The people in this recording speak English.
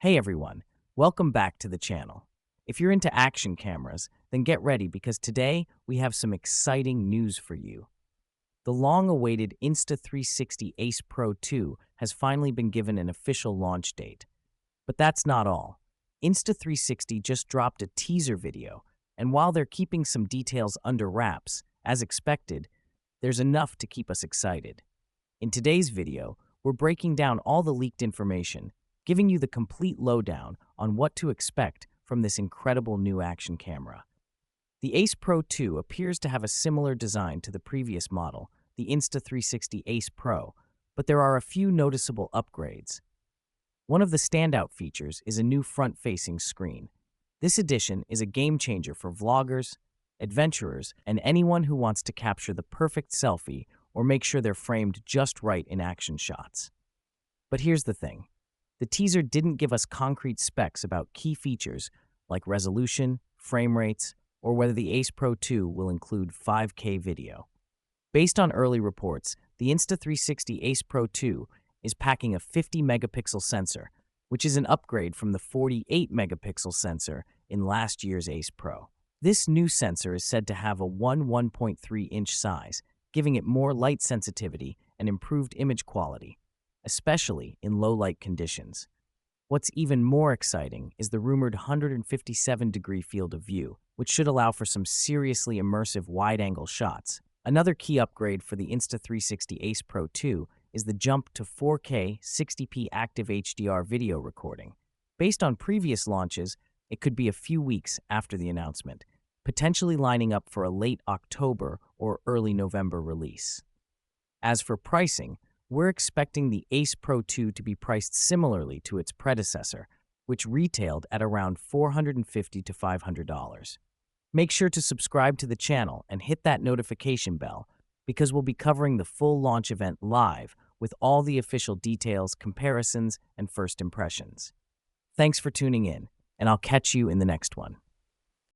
Hey everyone, welcome back to the channel. If you're into action cameras, then get ready because today we have some exciting news for you. The long-awaited Insta360 Ace Pro 2 has finally been given an official launch date. But that's not all. Insta360 just dropped a teaser video, and while they're keeping some details under wraps, as expected, there's enough to keep us excited. In today's video, we're breaking down all the leaked information, giving you the complete lowdown on what to expect from this incredible new action camera. The Ace Pro 2 appears to have a similar design to the previous model, the Insta360 Ace Pro, but there are a few noticeable upgrades. One of the standout features is a new front-facing screen. This addition is a game-changer for vloggers, adventurers, and anyone who wants to capture the perfect selfie or make sure they're framed just right in action shots. But here's the thing. The teaser didn't give us concrete specs about key features like resolution, frame rates, or whether the Ace Pro 2 will include 5K video. Based on early reports, the Insta360 Ace Pro 2 is packing a 50-megapixel sensor, which is an upgrade from the 48-megapixel sensor in last year's Ace Pro. This new sensor is said to have a 1.3-inch size, giving it more light sensitivity and improved image quality, especially in low-light conditions. What's even more exciting is the rumored 157-degree field of view, which should allow for some seriously immersive wide-angle shots. Another key upgrade for the Insta360 Ace Pro 2 is the jump to 4K 60p active HDR video recording. Based on previous launches, it could be a few weeks after the announcement, potentially lining up for a late October or early November release. As for pricing, we're expecting the Ace Pro 2 to be priced similarly to its predecessor, which retailed at around $450 to $500. Make sure to subscribe to the channel and hit that notification bell because we'll be covering the full launch event live with all the official details, comparisons, and first impressions. Thanks for tuning in, and I'll catch you in the next one.